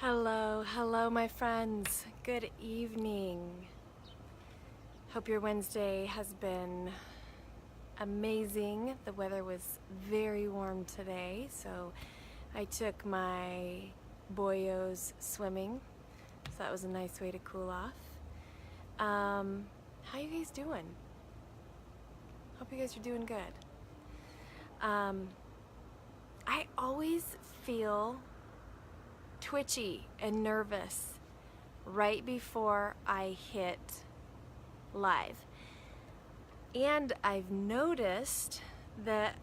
Hello, my friends. Good evening. Hope your Wednesday has been amazing. The weather was very warm today, so I took my boyos swimming, so that was a nice way to cool off. How you guys doing? Hope you guys are doing good. I always feel twitchy and nervous right before I hit live. And I've noticed that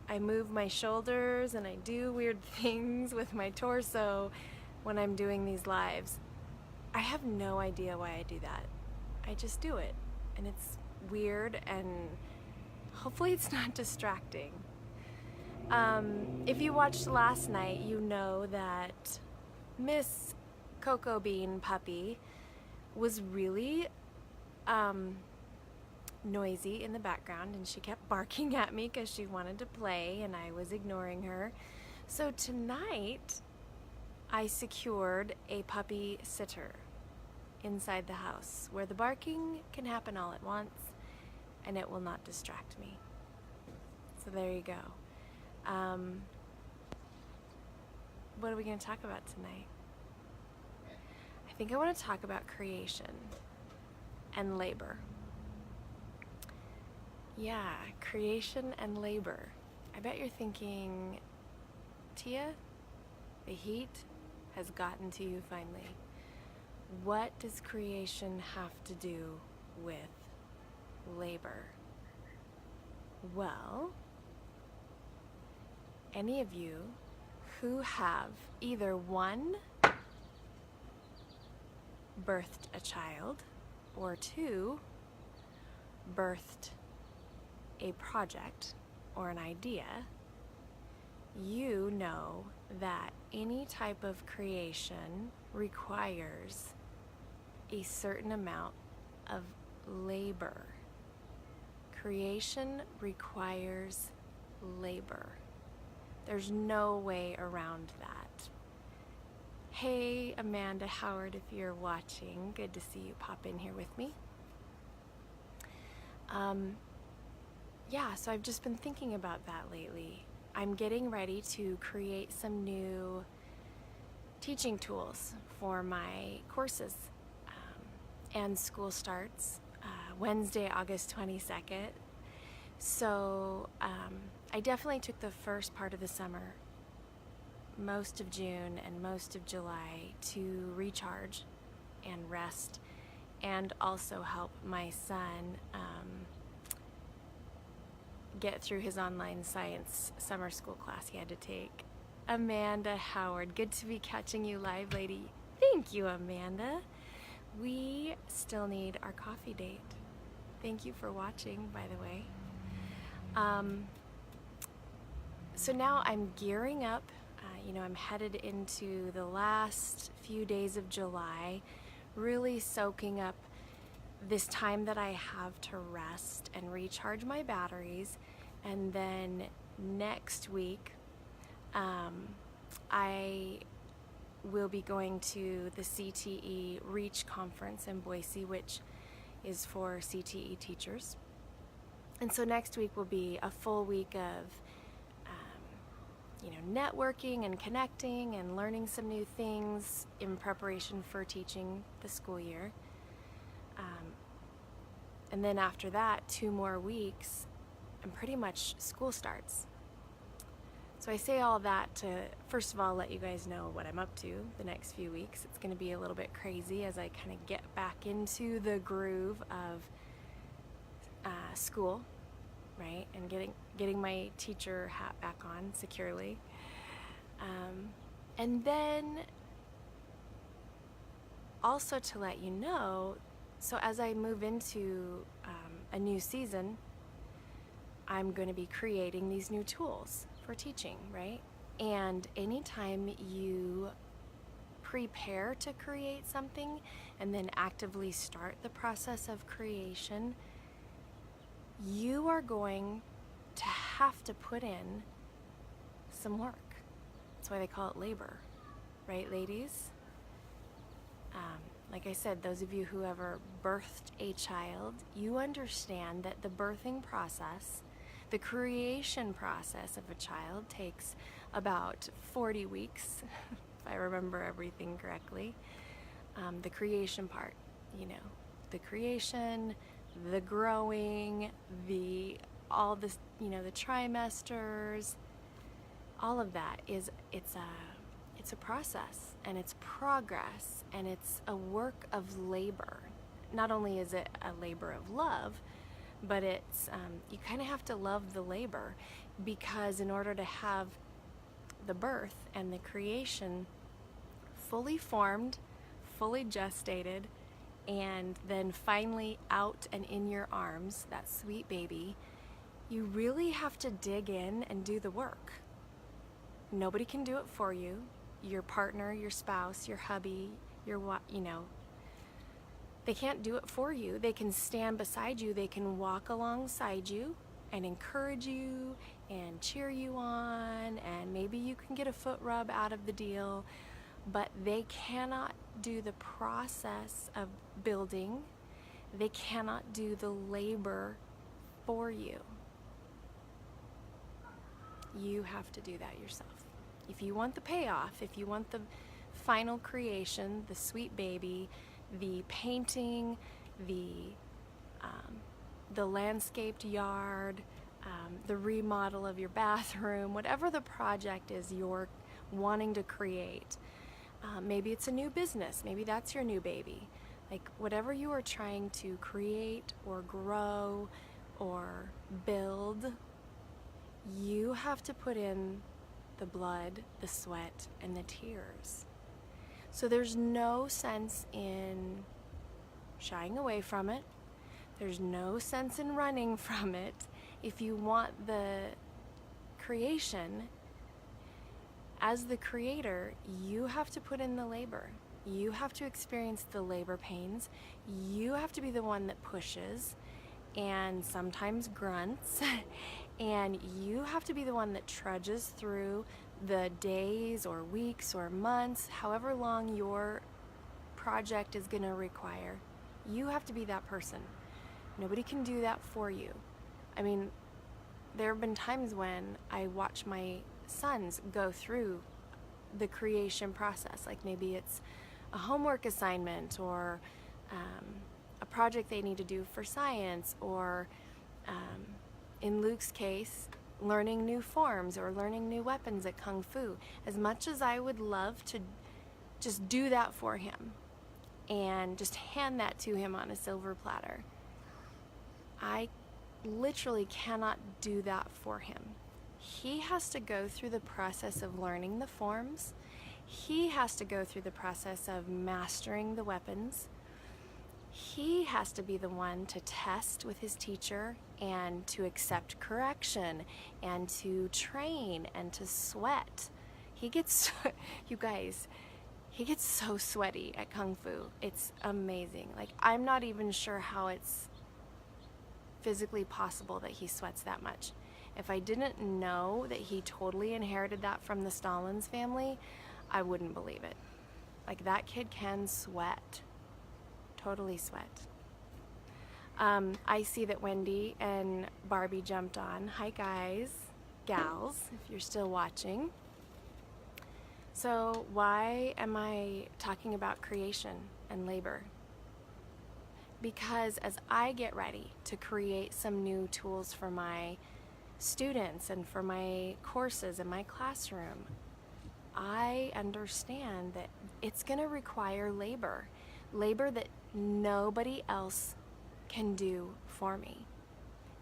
I move my shoulders and I do weird things with my torso when I'm doing these lives. I have no idea why I do that. I just do it, and it's weird, and hopefully it's not distracting. If you watched last night, you know that Miss Cocoa Bean Puppy was really noisy in the background, and she kept barking at me because she wanted to play and I was ignoring her. So tonight I secured a puppy sitter inside the house where the barking can happen all at once and it will not distract me. So there you go. What are we going to talk about tonight? I think I want to talk about creation and labor. Yeah, creation and labor. I bet you're thinking, Tia, the heat has gotten to you finally. What does creation have to do with labor? Well, any of you who have either one, birthed a child, or two, birthed a project or an idea, you know that any type of creation requires a certain amount of labor. Creation requires labor. There's no way around that. Hey, Amanda Howard, if you're watching, good to see you pop in here with me. Yeah, so I've just been thinking about that lately. I'm getting ready to create some new teaching tools for my courses, and school starts Wednesday, August 22nd. So I definitely took the first part of the summer, most of June and most of July, to recharge and rest, and also help my son get through his online science summer school class he had to take. Amanda Howard, good to be catching you live, lady. Thank you, Amanda. We still need our coffee date. Thank you for watching, by the way. So now I'm gearing up. I'm headed into the last few days of July, really soaking up this time that I have to rest and recharge my batteries. And then next week, I will be going to the CTE Reach Conference in Boise, which is for CTE teachers. And so next week will be a full week of networking and connecting and learning some new things in preparation for teaching the school year. And then after that, 2 more weeks, and pretty much school starts. So I say all that to, first of all, let you guys know what I'm up to the next few weeks. It's going to be a little bit crazy as I kind of get back into the groove of school, right? And getting my teacher hat back on securely. And then also to let you know, so as I move into a new season, I'm going to be creating these new tools for teaching, right? And anytime you prepare to create something and then actively start the process of creation, you are going to have to put in some work. That's why they call it labor, right, ladies? Like I said, those of you who ever birthed a child, you understand that the birthing process, the creation process of a child takes about 40 weeks, if I remember everything correctly. The creation part, the creation, the growing, all this, the trimesters, all of that it's a process, and it's progress, and it's a work of labor. Not only is it a labor of love, but it's you kind of have to love the labor, because in order to have the birth and the creation fully formed, fully gestated, and then finally out and in your arms, that sweet baby, you really have to dig in and do the work. Nobody can do it for you. Your partner, your spouse, your hubby, they can't do it for you. They can stand beside you. They can walk alongside you and encourage you and cheer you on, and maybe you can get a foot rub out of the deal, but they cannot do the process of building. They cannot do the labor for you. You have to do that yourself. If you want the payoff, if you want the final creation, the sweet baby, the painting, the landscaped yard, the remodel of your bathroom, whatever the project is you're wanting to create, maybe it's a new business, maybe that's your new baby. Like, whatever you are trying to create or grow or build, you have to put in the blood, the sweat, and the tears. So there's no sense in shying away from it. There's no sense in running from it. If you want the creation, as the creator, you have to put in the labor. You have to experience the labor pains. You have to be the one that pushes and sometimes grunts. And you have to be the one that trudges through the days or weeks or months, however long your project is going to require. You have to be that person. Nobody can do that for you. I mean, there have been times when I watch my sons go through the creation process. Like, maybe it's a homework assignment, or a project they need to do for science, or in Luke's case, learning new forms or learning new weapons at Kung Fu. As much as I would love to just do that for him and just hand that to him on a silver platter, I literally cannot do that for him. He has to go through the process of learning the forms. He has to go through the process of mastering the weapons. He has to be the one to test with his teacher and to accept correction and to train and to sweat. He gets, you guys, he gets so sweaty at Kung Fu. It's amazing. Like, I'm not even sure how it's physically possible that he sweats that much. If I didn't know that he totally inherited that from the Stallings family, I wouldn't believe it. Like, that kid can sweat. Totally sweat. I see that Wendy and Barbie jumped on. Hi guys, gals, if you're still watching. So why am I talking about creation and labor? Because as I get ready to create some new tools for my students and for my courses in my classroom, I understand that it's going to require labor that nobody else can do for me.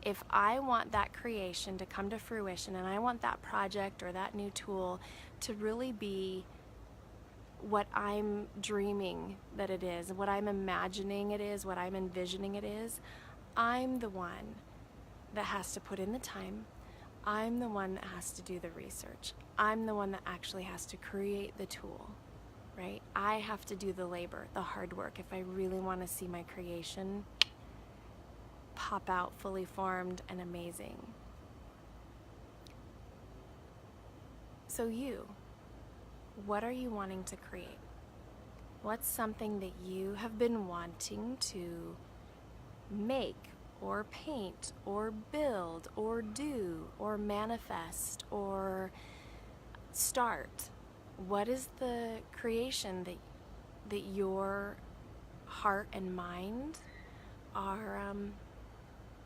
If I want that creation to come to fruition, and I want that project or that new tool to really be what I'm dreaming that it is, what I'm imagining it is, what I'm envisioning it is, I'm the one that has to put in the time. I'm the one that has to do the research. I'm the one that actually has to create the tool, right? I have to do the labor, the hard work, if I really want to see my creation pop out fully formed and amazing. So what are you wanting to create? What's something that you have been wanting to make or paint or build or do or manifest or start? What is the creation that your heart and mind are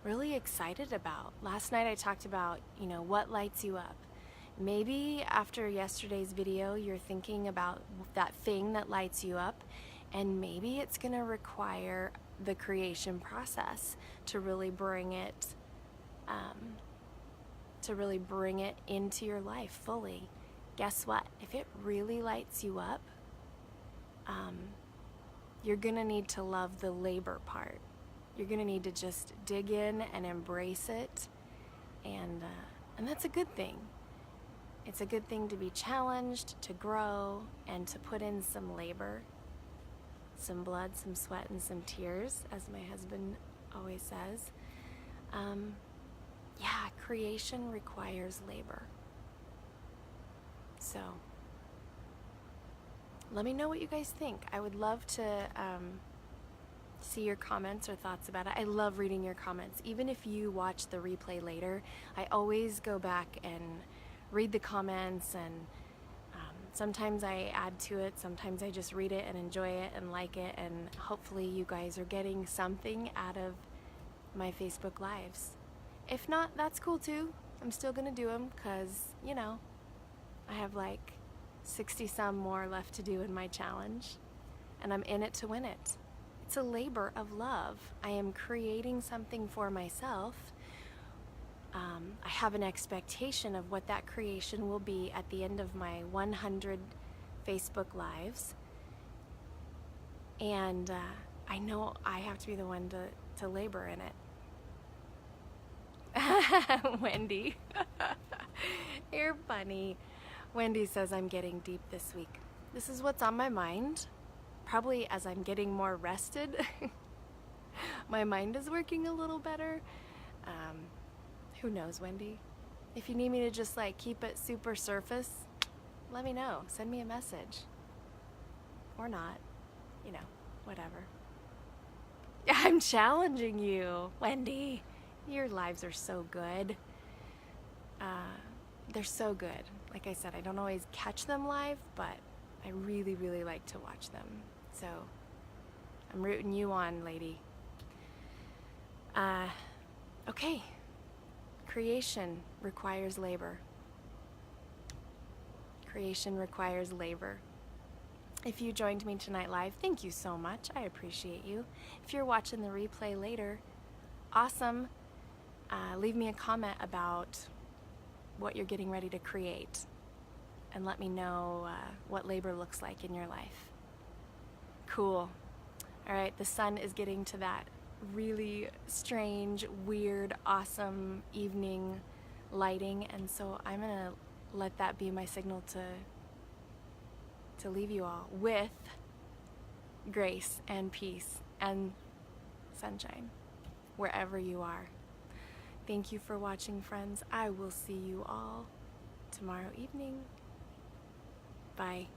really excited about? Last night I talked about, what lights you up. Maybe after yesterday's video you're thinking about that thing that lights you up, and maybe it's going to require the creation process to really bring it into your life fully. Guess what? If it really lights you up, you're going to need to love the labor part. You're going to need to just dig in and embrace it, and that's a good thing. It's a good thing to be challenged, to grow, and to put in some labor, some blood, some sweat, and some tears, as my husband always says. Creation requires labor. So, let me know what you guys think. I would love to see your comments or thoughts about it. I love reading your comments. Even if you watch the replay later, I always go back and read the comments, and sometimes I add to it, sometimes I just read it and enjoy it and like it, and hopefully you guys are getting something out of my Facebook Lives. If not, that's cool too. I'm still gonna do them because, I have like 60 some more left to do in my challenge, and I'm in it to win it. It's a labor of love. I am creating something for myself. I have an expectation of what that creation will be at the end of my 100 Facebook Lives. And I know I have to be the one to labor in it. Wendy, you're funny. Wendy says I'm getting deep this week. This is what's on my mind. Probably as I'm getting more rested, my mind is working a little better. Who knows, Wendy? If you need me to just keep it super surface, let me know. Send me a message. Or not. Whatever. I'm challenging you, Wendy. Your lives are so good. They're so good. Like I said, I don't always catch them live, but I really, really like to watch them. So I'm rooting you on, lady. Okay. Creation requires labor. Creation requires labor. If you joined me tonight live, thank you so much. I appreciate you. If you're watching the replay later, awesome. Leave me a comment about what you're getting ready to create, and let me know what labor looks like in your life. Cool. All right, the sun is getting to that really strange, weird, awesome evening lighting, and so I'm gonna let that be my signal to leave you all with grace and peace and sunshine wherever you are. Thank you for watching, friends. I will see you all tomorrow evening. Bye.